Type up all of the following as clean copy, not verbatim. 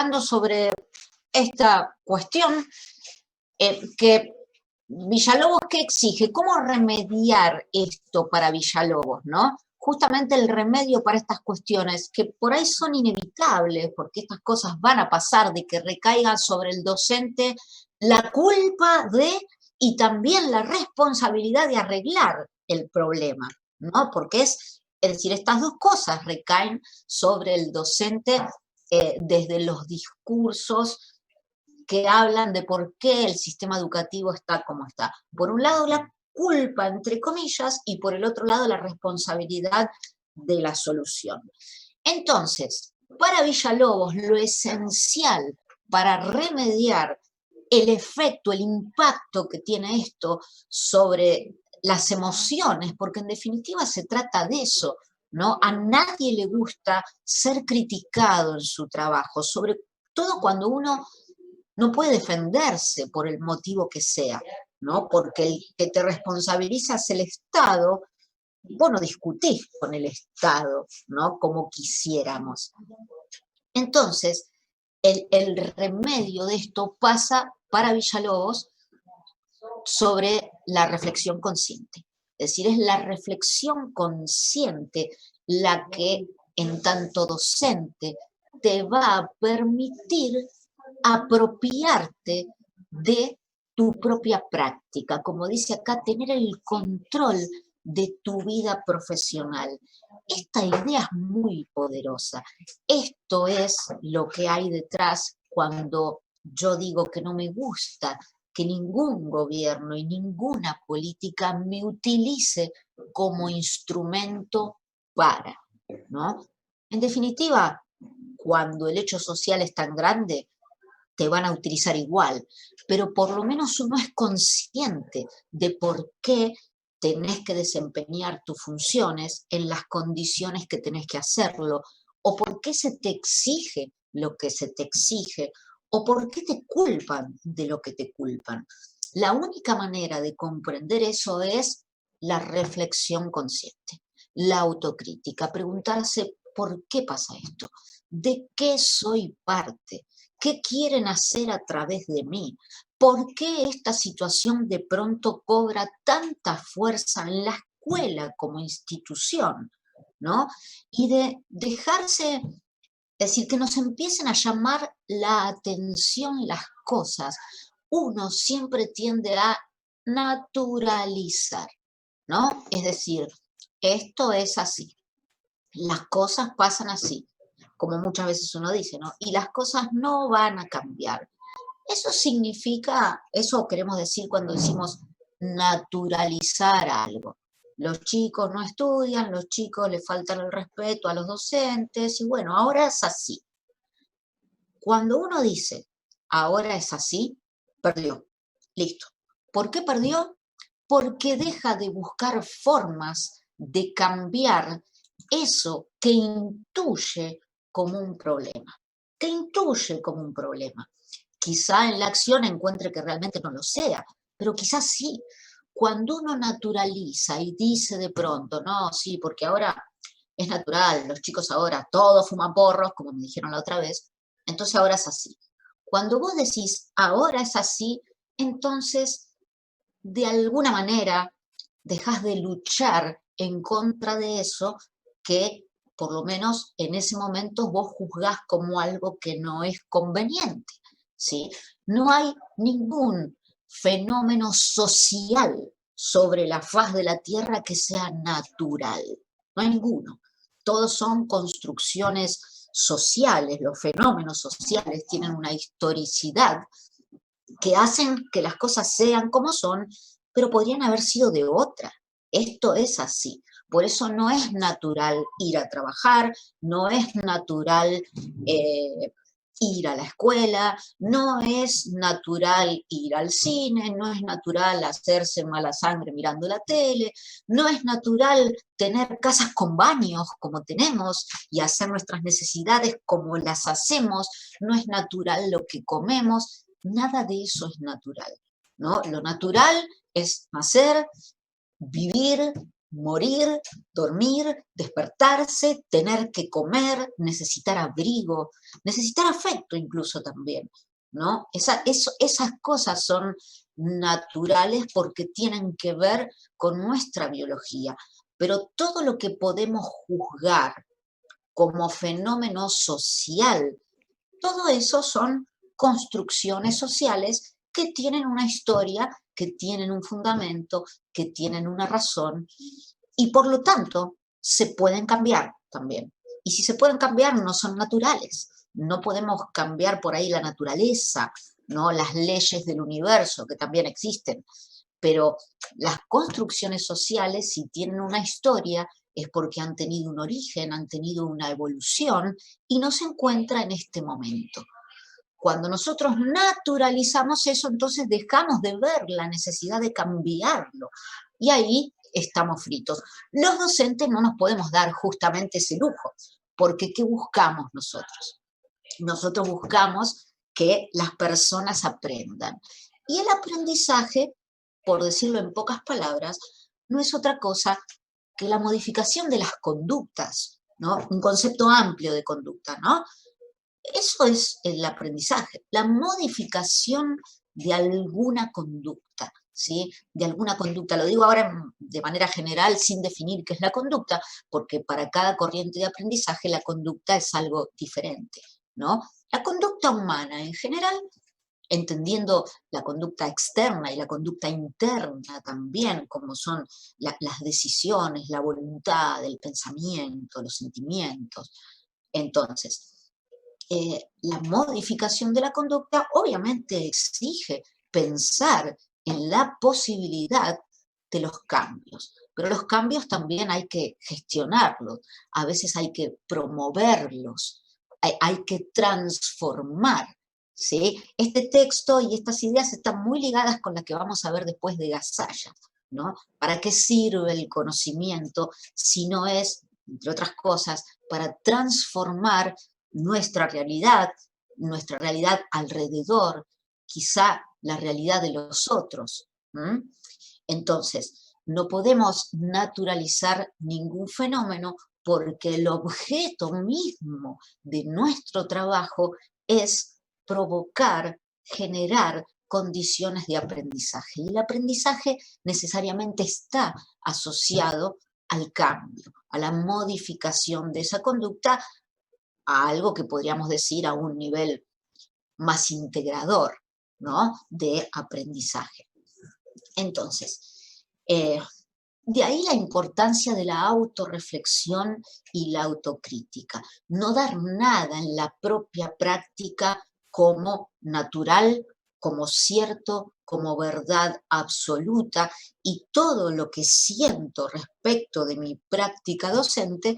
hablando sobre esta cuestión que Villalobos, ¿qué exige? ¿Cómo remediar esto para Villalobos, no? Justamente el remedio para estas cuestiones que por ahí son inevitables, porque estas cosas van a pasar, de que recaigan sobre el docente la culpa de y también la responsabilidad de arreglar el problema, ¿no? Porque es decir, estas dos cosas recaen sobre el docente desde los discursos que hablan de por qué el sistema educativo está como está. Por un lado, la culpa, entre comillas, y por el otro lado, la responsabilidad de la solución. Entonces, para Villalobos, lo esencial para remediar el efecto, el impacto que tiene esto sobre las emociones, porque en definitiva se trata de eso, ¿no? A nadie le gusta ser criticado en su trabajo, sobre todo cuando uno no puede defenderse por el motivo que sea, ¿no? Porque el que te responsabiliza es el Estado. Vos no discutís con el Estado, ¿no? Como quisiéramos. Entonces, el remedio de esto pasa para Villalobos sobre la reflexión consciente. Es decir, es la reflexión consciente la que, en tanto docente, te va a permitir apropiarte de tu propia práctica, como dice acá, tener el control de tu vida profesional. Esta idea es muy poderosa. Esto es lo que hay detrás cuando yo digo que no me gusta que ningún gobierno y ninguna política me utilice como instrumento para, ¿no? En definitiva, cuando el hecho social es tan grande, te van a utilizar igual, pero por lo menos uno es consciente de por qué tenés que desempeñar tus funciones en las condiciones que tenés que hacerlo, o por qué se te exige lo que se te exige, o por qué te culpan de lo que te culpan. La única manera de comprender eso es la reflexión consciente, la autocrítica, preguntarse por qué pasa esto, de qué soy parte, qué quieren hacer a través de mí, por qué esta situación de pronto cobra tanta fuerza en la escuela como institución, ¿no? Y de dejarse, es decir, que nos empiecen a llamar la atención las cosas. Uno siempre tiende a naturalizar, ¿no? Es decir, esto es así, las cosas pasan así, como muchas veces uno dice, ¿no? Y las cosas no van a cambiar. Eso significa, eso queremos decir cuando decimos naturalizar algo. Los chicos no estudian, los chicos le faltan el respeto a los docentes, y bueno, ahora es así. Cuando uno dice, ahora es así, perdió. Listo. ¿Por qué perdió? Porque deja de buscar formas de cambiar eso que intuye como un problema. Que intuye como un problema. Quizá en la acción encuentre que realmente no lo sea, pero quizás sí. Cuando uno naturaliza y dice de pronto, no, sí, porque ahora es natural, los chicos ahora todos fuman porros, como me dijeron la otra vez, entonces ahora es así. Cuando vos decís ahora es así, entonces de alguna manera dejás de luchar en contra de eso que por lo menos en ese momento vos juzgás como algo que no es conveniente, ¿sí? No hay ningún fenómeno social sobre la faz de la Tierra que sea natural, no hay ninguno. Todos son construcciones sociales, los fenómenos sociales tienen una historicidad que hacen que las cosas sean como son, pero podrían haber sido de otra. Esto es así. Por eso no es natural ir a trabajar, no es natural ir a la escuela, no es natural ir al cine, no es natural hacerse mala sangre mirando la tele, no es natural tener casas con baños como tenemos y hacer nuestras necesidades como las hacemos, no es natural lo que comemos. Nada de eso es natural, ¿no? Lo natural es nacer, vivir, morir, dormir, despertarse, tener que comer, necesitar abrigo, necesitar afecto incluso también, ¿no? Esas cosas son naturales porque tienen que ver con nuestra biología, pero todo lo que podemos juzgar como fenómeno social, todo eso son construcciones sociales que tienen una historia, que tienen un fundamento, que tienen una razón y por lo tanto se pueden cambiar también. Y si se pueden cambiar, no son naturales. No podemos cambiar por ahí la naturaleza, ¿no? Las leyes del universo que también existen. Pero las construcciones sociales, si tienen una historia, es porque han tenido un origen, han tenido una evolución y no se encuentra en este momento. Cuando nosotros naturalizamos eso, entonces dejamos de ver la necesidad de cambiarlo. Y ahí estamos fritos. Los docentes no nos podemos dar justamente ese lujo, porque ¿qué buscamos nosotros? Nosotros buscamos que las personas aprendan. Y el aprendizaje, por decirlo en pocas palabras, no es otra cosa que la modificación de las conductas, ¿no? Un concepto amplio de conducta, ¿no? Eso es el aprendizaje, la modificación de alguna conducta, ¿sí? De alguna conducta. Lo digo ahora de manera general sin definir qué es la conducta, porque para cada corriente de aprendizaje la conducta es algo diferente, ¿no? La conducta humana en general, entendiendo la conducta externa y la conducta interna también, como son las decisiones, la voluntad, el pensamiento, los sentimientos. Entonces, la modificación de la conducta obviamente exige pensar en la posibilidad de los cambios, pero los cambios también hay que gestionarlos, a veces hay que promoverlos, hay que transformar, ¿sí? Este texto y estas ideas están muy ligadas con las que vamos a ver después de Gasalla, ¿no? ¿Para qué sirve el conocimiento si no es, entre otras cosas, para transformar nuestra realidad alrededor, quizá la realidad de los otros? Entonces, no podemos naturalizar ningún fenómeno porque el objeto mismo de nuestro trabajo es provocar, generar condiciones de aprendizaje. Y el aprendizaje necesariamente está asociado al cambio, a la modificación de esa conducta, a algo que podríamos decir a un nivel más integrador, ¿no? De aprendizaje. Entonces, de ahí la importancia de la autorreflexión y la autocrítica. No dar nada en la propia práctica como natural, como cierto, como verdad absoluta, y todo lo que siento respecto de mi práctica docente,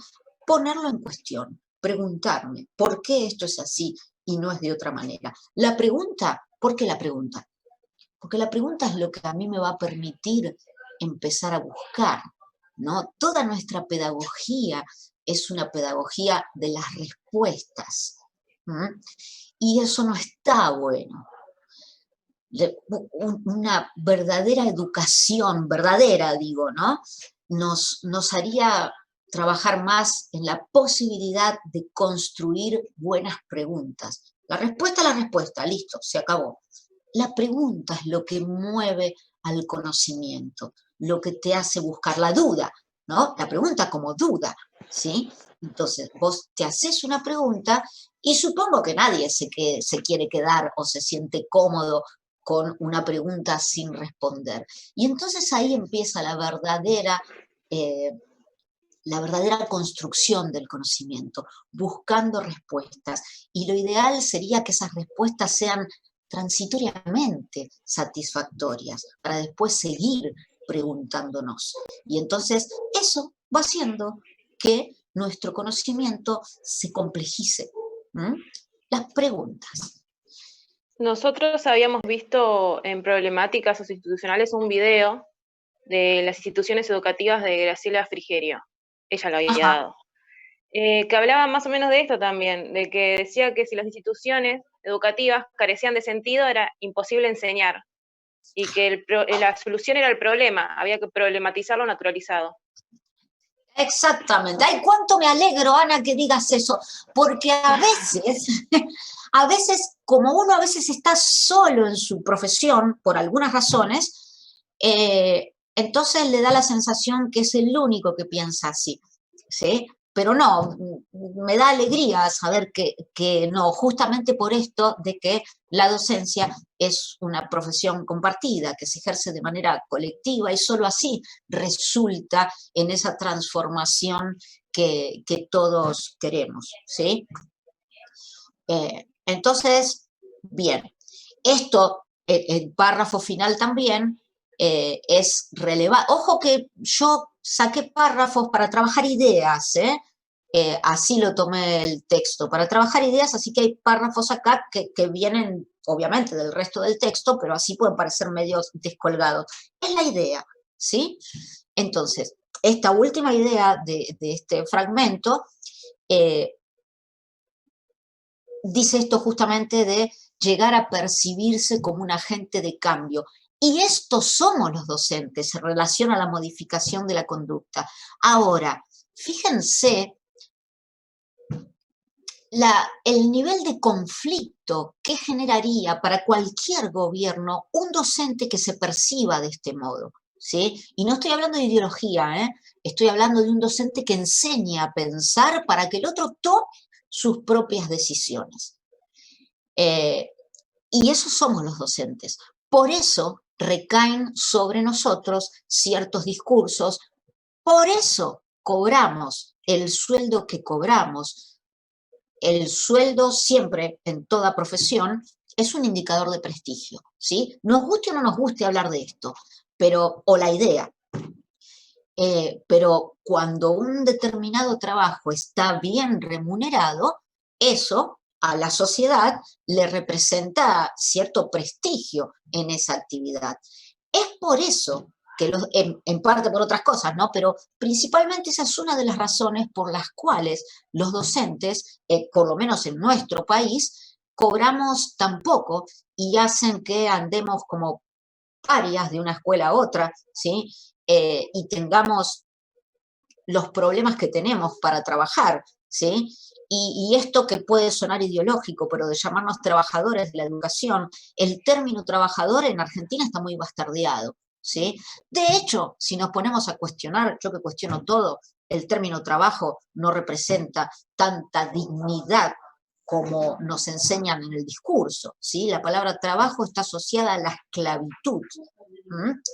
ponerlo en cuestión, preguntarme, ¿por qué esto es así y no es de otra manera? La pregunta, ¿por qué la pregunta? Porque la pregunta es lo que a mí me va a permitir empezar a buscar, ¿no? Toda nuestra pedagogía es una pedagogía de las respuestas, ¿m? Y eso no está bueno. Una verdadera educación, verdadera digo, ¿no? Nos haría trabajar más en la posibilidad de construir buenas preguntas. La respuesta, listo, se acabó. La pregunta es lo que mueve al conocimiento, lo que te hace buscar la duda, ¿no? La pregunta como duda, ¿sí? Entonces, vos te haces una pregunta y supongo que nadie se quiere quedar o se siente cómodo con una pregunta sin responder. Y entonces ahí empieza eh, la verdadera construcción del conocimiento, buscando respuestas. Y lo ideal sería que esas respuestas sean transitoriamente satisfactorias, para después seguir preguntándonos. Y entonces eso va haciendo que nuestro conocimiento se complejice. ¿Mm? Las preguntas. Nosotros habíamos visto en Problemáticas Institucionales un video de las instituciones educativas de Graciela Frigerio. Ella lo había Ajá. dado. Que hablaba más o menos de esto también, de que decía que si las instituciones educativas carecían de sentido era imposible enseñar y que la solución era el problema, había que problematizar lo naturalizado. Exactamente. Ay, cuánto me alegro, Ana, que digas eso, porque a veces, como uno a veces está solo en su profesión, por algunas razones, entonces le da la sensación que es el único que piensa así, ¿sí? Pero no, me da alegría saber que no, justamente por esto de que la docencia es una profesión compartida, que se ejerce de manera colectiva y solo así resulta en esa transformación que todos queremos, ¿sí? Entonces, bien, esto, el párrafo final también es relevante. Ojo que yo saqué párrafos para trabajar ideas, ¿eh? Así lo tomé el texto, para trabajar ideas, así que hay párrafos acá que vienen obviamente del resto del texto, pero así pueden parecer medios descolgados. Es la idea, ¿sí? Entonces, esta última idea de este fragmento dice esto justamente de llegar a percibirse como un agente de cambio. Y estos somos los docentes en relación a la modificación de la conducta. Ahora, fíjense el nivel de conflicto que generaría para cualquier gobierno un docente que se perciba de este modo, ¿sí? Y no estoy hablando de ideología, ¿eh? Estoy hablando de un docente que enseña a pensar para que el otro tome sus propias decisiones. Y esos somos los docentes. Por eso recaen sobre nosotros ciertos discursos, por eso cobramos el sueldo que cobramos. El sueldo siempre, en toda profesión, es un indicador de prestigio, ¿sí? Nos guste o no nos guste hablar de esto, o la idea. Pero cuando un determinado trabajo está bien remunerado, eso a la sociedad le representa cierto prestigio en esa actividad. Es por eso que en parte por otras cosas, ¿no? Pero principalmente esa es una de las razones por las cuales los docentes, por lo menos en nuestro país, cobramos tan poco y hacen que andemos como parias de una escuela a otra, ¿sí? Y tengamos los problemas que tenemos para trabajar, ¿sí? Y esto que puede sonar ideológico, pero de llamarnos trabajadores de la educación, el término trabajador en Argentina está muy bastardeado, ¿sí? De hecho, si nos ponemos a cuestionar, yo que cuestiono todo, el término trabajo no representa tanta dignidad como nos enseñan en el discurso, ¿sí? La palabra trabajo está asociada a la esclavitud.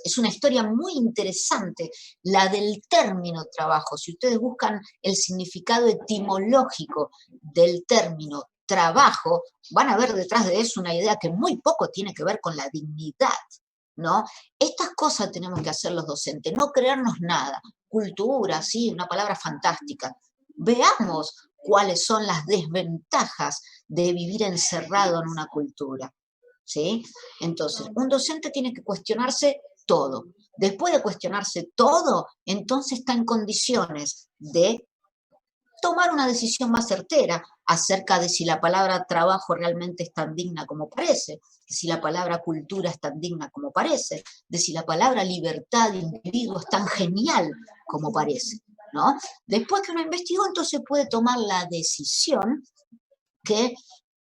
Es una historia muy interesante, la del término trabajo. Si ustedes buscan el significado etimológico del término trabajo, van a ver detrás de eso una idea que muy poco tiene que ver con la dignidad, ¿no? Estas cosas tenemos que hacer los docentes, no creernos nada. Cultura, sí, una palabra fantástica. Veamos cuáles son las desventajas de vivir encerrado en una cultura, ¿sí? Entonces, un docente tiene que cuestionarse todo. Después de cuestionarse todo, entonces está en condiciones de tomar una decisión más certera acerca de si la palabra trabajo realmente es tan digna como parece, de si la palabra cultura es tan digna como parece, de si la palabra libertad de individuo es tan genial como parece, ¿no? Después que uno investigó, entonces puede tomar la decisión que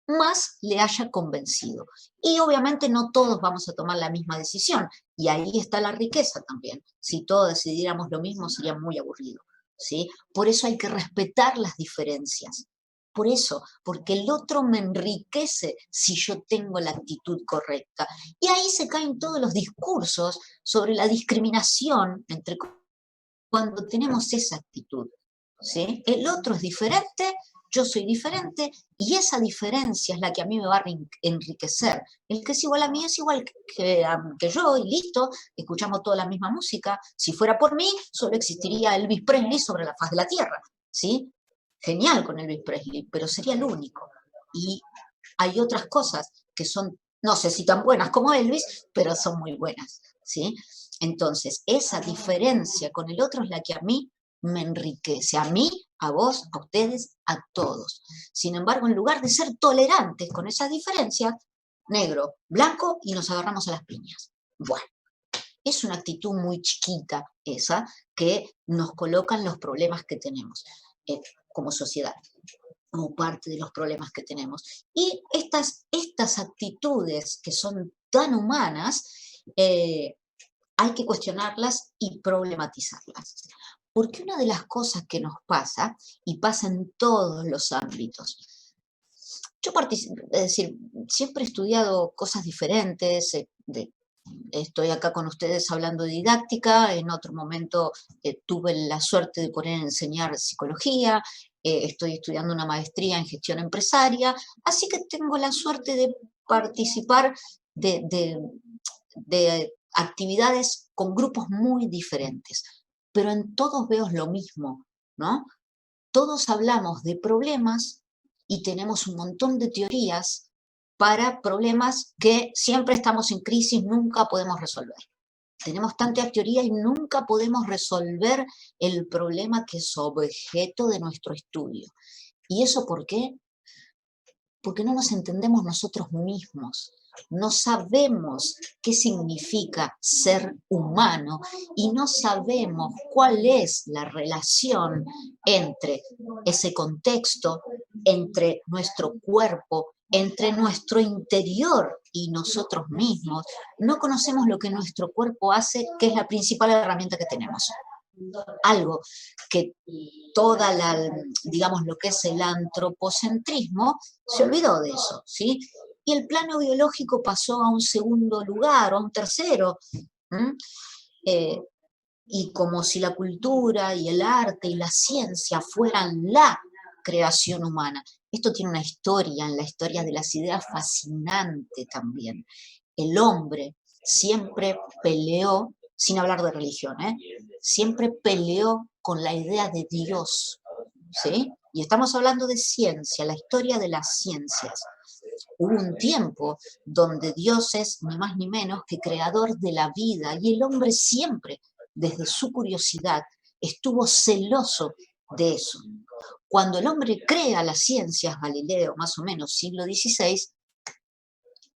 más le haya convencido. Y obviamente no todos vamos a tomar la misma decisión, y ahí está la riqueza también. Si todos decidiéramos lo mismo sería muy aburrido, ¿sí? Por eso hay que respetar las diferencias. Por eso, porque el otro me enriquece si yo tengo la actitud correcta. Y ahí se caen todos los discursos sobre la discriminación entre cuando tenemos esa actitud, ¿sí? El otro es diferente, yo soy diferente, y esa diferencia es la que a mí me va a enriquecer. El que es igual a mí es igual que yo, y listo, escuchamos toda la misma música. Si fuera por mí, solo existiría Elvis Presley sobre la faz de la Tierra, ¿sí? Genial con Elvis Presley, pero sería el único. Y hay otras cosas que son, no sé si tan buenas como Elvis, pero son muy buenas, ¿sí? Entonces, esa diferencia con el otro es la que a mí me enriquece, a mí, a vos, a ustedes, a todos. Sin embargo, en lugar de ser tolerantes con esas diferencias, negro, blanco y nos agarramos a las piñas. Bueno, es una actitud muy chiquita esa, que nos colocan los problemas que tenemos como sociedad, como parte de los problemas que tenemos. Y estas actitudes que son tan humanas, hay que cuestionarlas y problematizarlas. Porque una de las cosas que nos pasa, y pasa en todos los ámbitos, yo es decir, siempre he estudiado cosas diferentes, estoy acá con ustedes hablando de didáctica, en otro momento tuve la suerte de poder enseñar psicología, estoy estudiando una maestría en gestión empresaria, así que tengo la suerte de participar de actividades con grupos muy diferentes, pero en todos veo lo mismo, ¿no? Todos hablamos de problemas y tenemos un montón de teorías para problemas que siempre estamos en crisis, nunca podemos resolver. Tenemos tanta teoría y nunca podemos resolver el problema que es objeto de nuestro estudio. ¿Y eso por qué? Porque no nos entendemos nosotros mismos. No sabemos qué significa ser humano y no sabemos cuál es la relación entre ese contexto, entre nuestro cuerpo, entre nuestro interior y nosotros mismos. No conocemos lo que nuestro cuerpo hace, que es la principal herramienta que tenemos. Algo que digamos, lo que es el antropocentrismo, se olvidó de eso, ¿sí? Y el plano biológico pasó a un segundo lugar, o a un tercero, y como si la cultura y el arte y la ciencia fueran la creación humana. Esto tiene una historia, en la historia de las ideas, fascinante también. El hombre siempre peleó, sin hablar de religión, siempre peleó con la idea de Dios, ¿sí? Y estamos hablando de ciencia, la historia de las ciencias. Hubo un tiempo donde Dios es ni más ni menos que creador de la vida y el hombre siempre, desde su curiosidad, estuvo celoso de eso. Cuando el hombre crea las ciencias, Galileo, más o menos siglo XVI,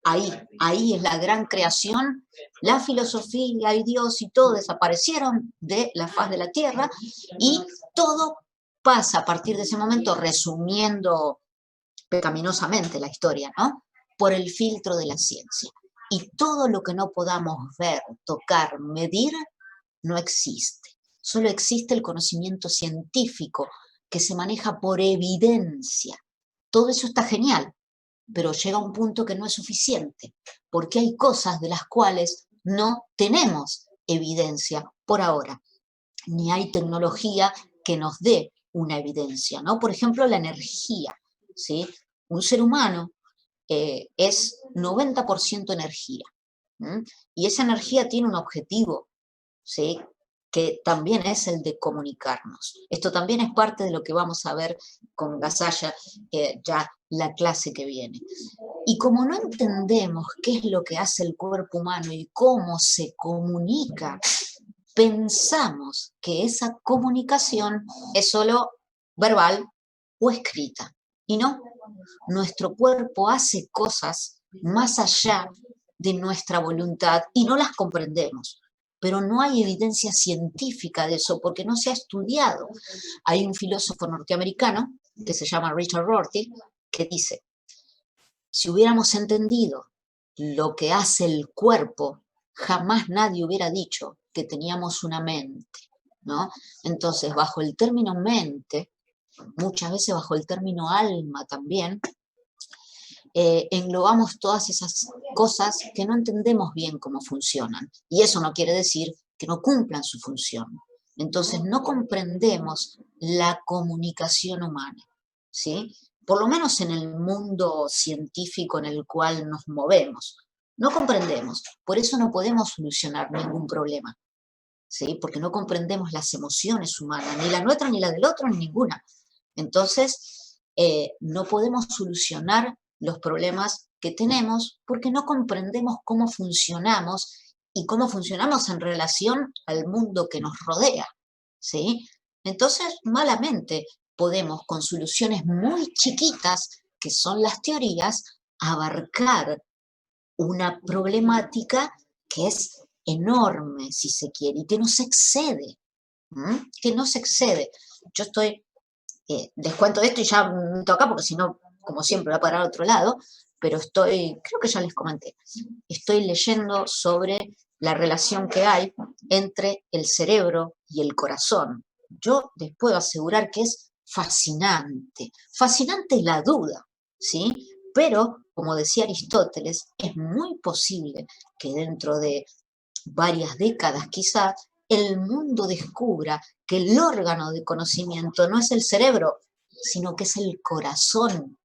ahí es la gran creación, la filosofía y Dios y todo desaparecieron de la faz de la tierra y todo pasa a partir de ese momento, resumiendo pecaminosamente la historia, ¿no? Por el filtro de la ciencia. Y todo lo que no podamos ver, tocar, medir, no existe. Solo existe el conocimiento científico que se maneja por evidencia. Todo eso está genial, pero llega un punto que no es suficiente, porque hay cosas de las cuales no tenemos evidencia por ahora, ni hay tecnología que nos dé una evidencia, ¿no? Por ejemplo, la energía, ¿sí? Un ser humano es 90% energía, ¿m? Y esa energía tiene un objetivo, ¿sí? Que también es el de comunicarnos. Esto también es parte de lo que vamos a ver con Gasalla ya la clase que viene. Y como no entendemos qué es lo que hace el cuerpo humano y cómo se comunica, pensamos que esa comunicación es solo verbal o escrita. Y no, nuestro cuerpo hace cosas más allá de nuestra voluntad y no las comprendemos. Pero no hay evidencia científica de eso porque no se ha estudiado. Hay un filósofo norteamericano que se llama Richard Rorty que dice, si hubiéramos entendido lo que hace el cuerpo, jamás nadie hubiera dicho que teníamos una mente, ¿no? Entonces, bajo el término mente, muchas veces bajo el término alma también, englobamos todas esas cosas que no entendemos bien cómo funcionan. Y eso no quiere decir que no cumplan su función. Entonces, no comprendemos la comunicación humana, ¿sí? Por lo menos en el mundo científico en el cual nos movemos. No comprendemos. Por eso no podemos solucionar ningún problema, ¿sí? Porque no comprendemos las emociones humanas, ni la nuestra, ni la del otro, ni ninguna. Entonces, no podemos solucionar los problemas que tenemos porque no comprendemos cómo funcionamos y cómo funcionamos en relación al mundo que nos rodea, ¿sí? Entonces, malamente podemos, con soluciones muy chiquitas, que son las teorías, abarcar una problemática que es enorme, si se quiere, y que nos excede. que no se excede. Yo estoy, les cuento esto y ya me toca porque si no, como siempre, va a parar a otro lado, pero creo que ya les comenté, estoy leyendo sobre la relación que hay entre el cerebro y el corazón. Yo les puedo asegurar que es fascinante. Fascinante la duda, ¿sí? Pero, como decía Aristóteles, es muy posible que dentro de varias décadas quizás el mundo descubra que el órgano de conocimiento no es el cerebro, sino que es el corazón.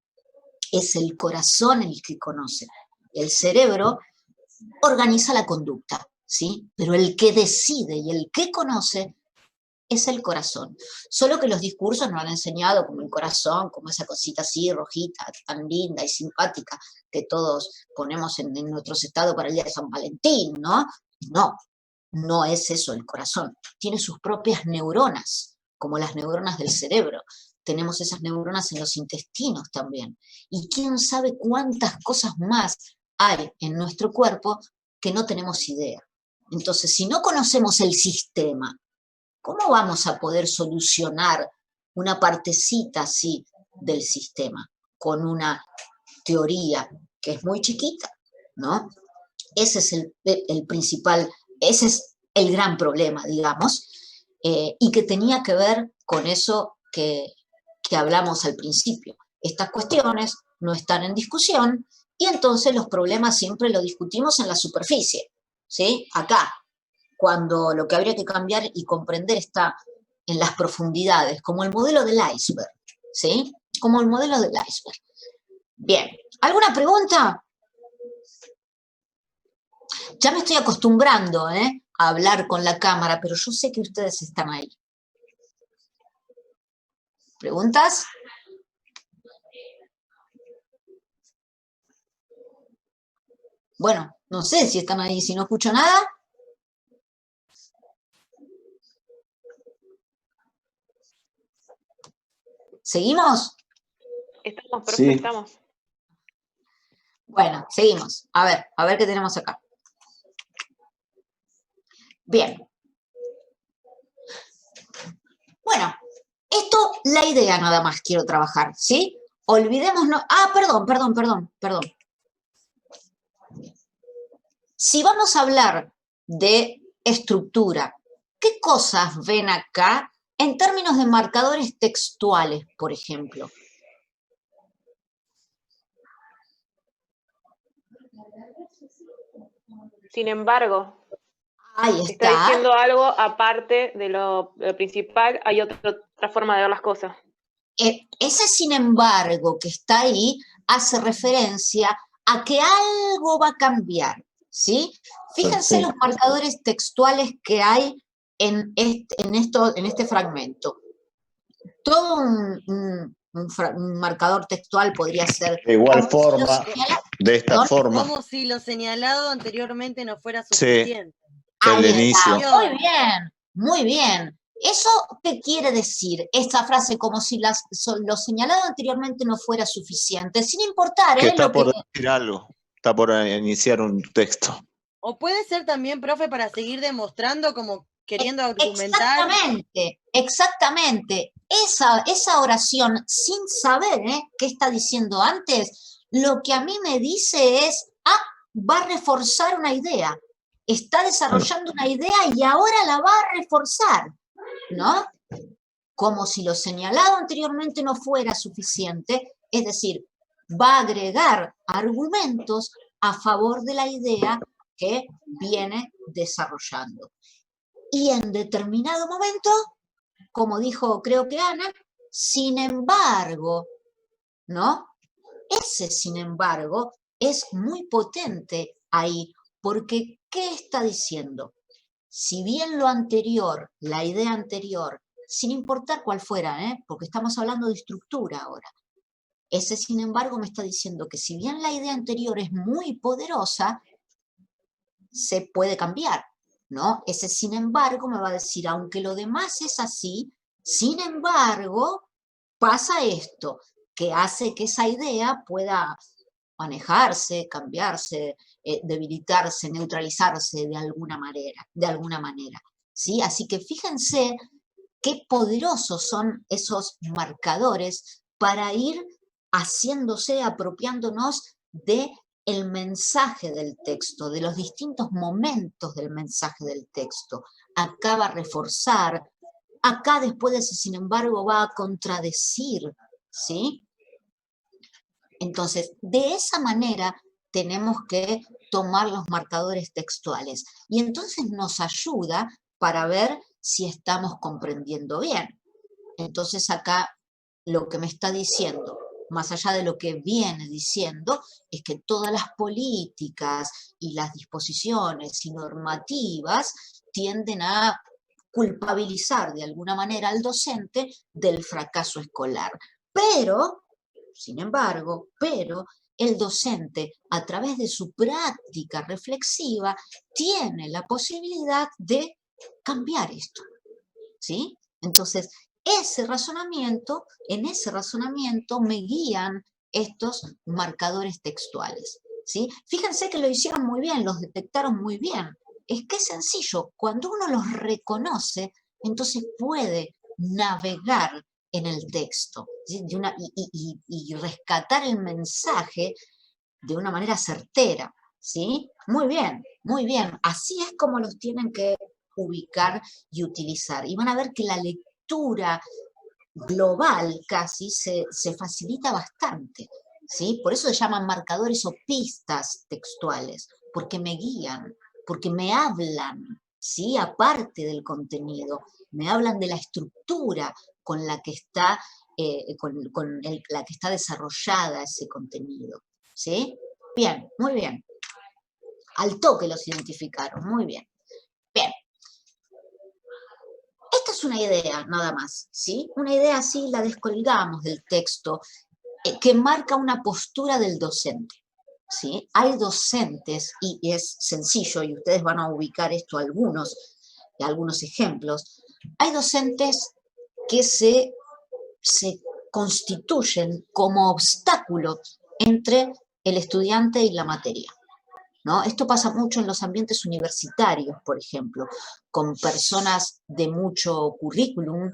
Es el corazón el que conoce. El cerebro organiza la conducta, ¿sí? Pero el que decide y el que conoce es el corazón. Solo que los discursos nos han enseñado como el corazón, como esa cosita así rojita, tan linda y simpática que todos ponemos en nuestros estados para el día de San Valentín, ¿no? No, no es eso el corazón. Tiene sus propias neuronas, como las neuronas del cerebro. Tenemos esas neuronas en los intestinos también. Y quién sabe cuántas cosas más hay en nuestro cuerpo que no tenemos idea. Entonces, si no conocemos el sistema, ¿cómo vamos a poder solucionar una partecita así del sistema con una teoría que es muy chiquita, ¿no? Ese es el principal, ese es el gran problema, digamos, y que tenía que ver con eso que hablamos al principio. Estas cuestiones no están en discusión y entonces los problemas siempre los discutimos en la superficie, ¿sí? Acá, cuando lo que habría que cambiar y comprender está en las profundidades, como el modelo del iceberg, ¿sí? Como el modelo del iceberg. Bien, ¿alguna pregunta? Ya me estoy acostumbrando, a hablar con la cámara, pero yo sé que ustedes están ahí. ¿Preguntas? Bueno, no sé si están ahí, si no escucho nada. ¿Seguimos? Estamos, profe, Sí. estamos. Bueno, seguimos. A ver qué tenemos acá. Bien. Bueno, esto, la idea nada más quiero trabajar, ¿sí? Olvidémonos. Ah, perdón. Si vamos a hablar de estructura, ¿qué cosas ven acá en términos de marcadores textuales, por ejemplo? Sin embargo, Ahí está está. diciendo algo aparte de lo principal, hay otra forma de ver las cosas. Ese sin embargo que está ahí hace referencia a que algo va a cambiar, ¿sí? Fíjense Perfecto. los marcadores textuales que hay en este fragmento. Todo un marcador textual podría ser... De igual forma, de esta ¿Perdón? forma. Como si lo señalado anteriormente no fuera Sí, suficiente. el Ahí inicio. está. Muy bien, muy bien. ¿Eso qué quiere decir? Esta frase, como si lo señalado anteriormente no fuera suficiente, sin importar, Que está lo por que... decir algo, está por iniciar un texto. O puede ser también, profe, para seguir demostrando, como queriendo argumentar. Exactamente. Esa oración, sin saber qué está diciendo antes, lo que a mí me dice es, va a reforzar una idea. Está desarrollando una idea y ahora la va a reforzar, ¿no? Como si lo señalado anteriormente no fuera suficiente, es decir, va a agregar argumentos a favor de la idea que viene desarrollando. Y en determinado momento, como dijo creo que Ana, sin embargo, ¿no? Ese sin embargo es muy potente ahí, porque ¿qué está diciendo? Si bien lo anterior, la idea anterior, sin importar cuál fuera, porque estamos hablando de estructura ahora, ese sin embargo me está diciendo que si bien la idea anterior es muy poderosa, se puede cambiar, ¿no? Ese sin embargo me va a decir, aunque lo demás es así, sin embargo, pasa esto, que hace que esa idea pueda manejarse, cambiarse, debilitarse, neutralizarse de alguna manera, ¿sí? Así que fíjense qué poderosos son esos marcadores para ir haciéndose, apropiándonos de el mensaje del texto, de los distintos momentos del mensaje del texto. Acá va a reforzar, acá después de ese sin embargo va a contradecir, ¿sí? Entonces, de esa manera tenemos que tomar los marcadores textuales y entonces nos ayuda para ver si estamos comprendiendo bien. Entonces acá lo que me está diciendo, más allá de lo que viene diciendo, es que todas las políticas y las disposiciones y normativas tienden a culpabilizar de alguna manera al docente del fracaso escolar. Pero, sin embargo, el docente, a través de su práctica reflexiva, tiene la posibilidad de cambiar esto, ¿sí? Entonces, en ese razonamiento me guían estos marcadores textuales, ¿sí? Fíjense que lo hicieron muy bien, los detectaron muy bien. Es que es sencillo, cuando uno los reconoce, entonces puede navegar en el texto, ¿sí? Y rescatar el mensaje de una manera certera, ¿sí? Muy bien, muy bien. Así es como los tienen que ubicar y utilizar. Y van a ver que la lectura global casi se facilita bastante, ¿sí? Por eso se llaman marcadores o pistas textuales, porque me guían, porque me hablan, ¿sí? Aparte del contenido, me hablan de la estructura con la que está, la que está desarrollada ese contenido, ¿sí? Bien, muy bien. Al toque los identificaron, muy bien. Bien. Esta es una idea, nada más, ¿sí? Una idea así la descolgamos del texto, que marca una postura del docente, ¿sí? Hay docentes, y es sencillo, y ustedes van a ubicar esto algunos ejemplos, hay docentes que se constituyen como obstáculo entre el estudiante y la materia, ¿no? Esto pasa mucho en los ambientes universitarios, por ejemplo, con personas de mucho currículum,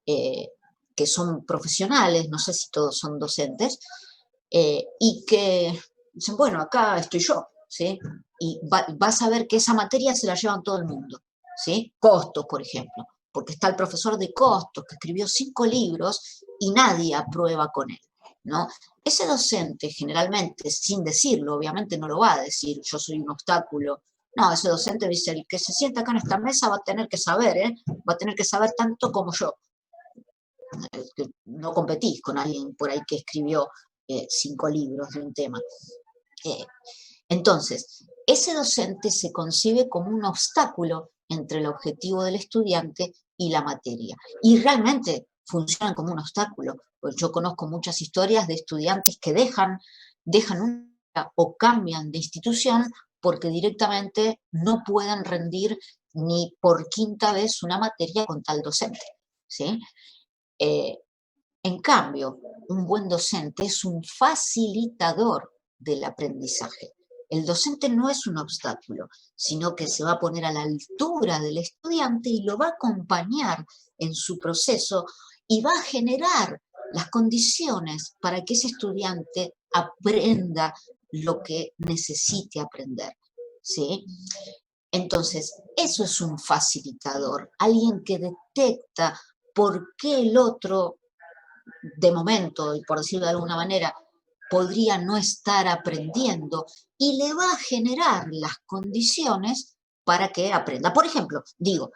que son profesionales, no sé si todos son docentes, y que dicen, bueno, acá estoy yo, ¿sí? Y vas a ver que esa materia se la llevan todo el mundo, ¿sí? Costos, por ejemplo, porque está el profesor de costos que escribió 5 libros y nadie aprueba con él, ¿no? Ese docente generalmente, sin decirlo, obviamente no lo va a decir, yo soy un obstáculo. No, ese docente dice, el que se sienta acá en esta mesa va a tener que saber, va a tener que saber tanto como yo. No competís con alguien por ahí que escribió 5 libros de un tema. Entonces, ese docente se concibe como un obstáculo entre el objetivo del estudiante y la materia. Y realmente funcionan como un obstáculo. Pues yo conozco muchas historias de estudiantes que dejan una o cambian de institución porque directamente no pueden rendir ni por 5ª vez una materia con tal docente, ¿sí? En cambio, un buen docente es un facilitador del aprendizaje. El docente no es un obstáculo, sino que se va a poner a la altura del estudiante y lo va a acompañar en su proceso y va a generar las condiciones para que ese estudiante aprenda lo que necesite aprender, ¿sí? Entonces, eso es un facilitador, alguien que detecta por qué el otro, de momento, y por decirlo de alguna manera, podría no estar aprendiendo y le va a generar las condiciones para que aprenda. Por ejemplo, digo,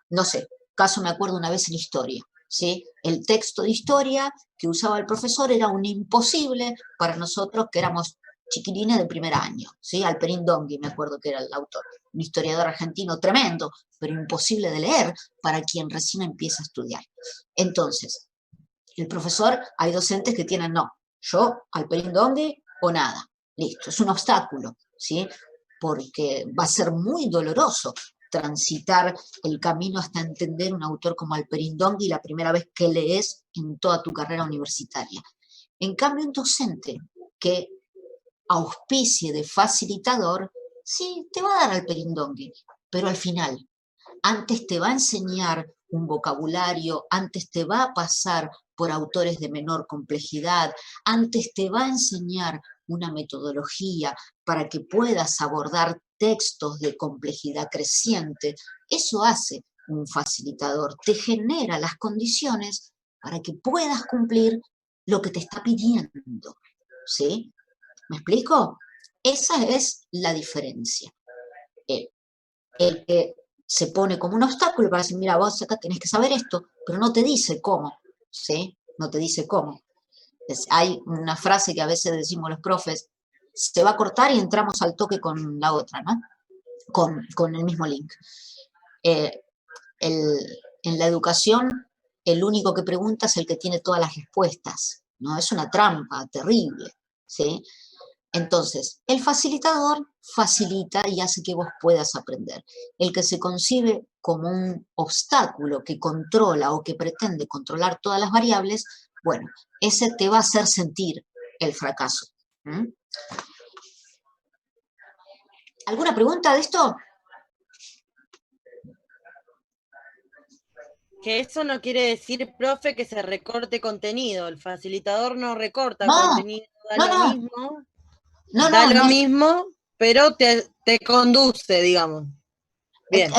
no sé, caso me acuerdo una vez en historia, ¿sí? El texto de historia que usaba el profesor era un imposible para nosotros que éramos chiquilines de primer año, ¿sí? Alperín Dongui, me acuerdo que era el autor, un historiador argentino tremendo, pero imposible de leer para quien recién empieza a estudiar. Entonces, el profesor, hay docentes que tienen, no, yo, Alperín Dongui o nada, listo, es un obstáculo, ¿sí? Porque va a ser muy doloroso transitar el camino hasta entender un autor como Alperín Dongui la primera vez que lees en toda tu carrera universitaria. En cambio, un docente que auspicie de facilitador, sí, te va a dar Alperín Dongui, pero al final, antes te va a enseñar un vocabulario, antes te va a pasar por autores de menor complejidad, antes te va a enseñar una metodología para que puedas abordar textos de complejidad creciente. Eso hace un facilitador, te genera las condiciones para que puedas cumplir lo que te está pidiendo, ¿sí? ¿Me explico? Esa es la diferencia. El que se pone como un obstáculo para decir, mira, vos acá tenés que saber esto, pero no te dice cómo, ¿sí? No te dice cómo. Hay una frase que a veces decimos los profes, se va a cortar y entramos al toque con la otra, ¿no? Con el mismo link. En la educación, el único que pregunta es el que tiene todas las respuestas, ¿no? Es una trampa terrible, ¿sí? Entonces, el facilitador facilita y hace que vos puedas aprender. El que se concibe como un obstáculo que controla o que pretende controlar todas las variables, bueno, ese te va a hacer sentir el fracaso. ¿Mm? ¿Alguna pregunta de esto? Que eso no quiere decir, profe, que se recorte contenido. El facilitador no recorta No, contenido, da no, lo no. mismo. No, Da no, lo no. mismo, pero te conduce, digamos. Bien.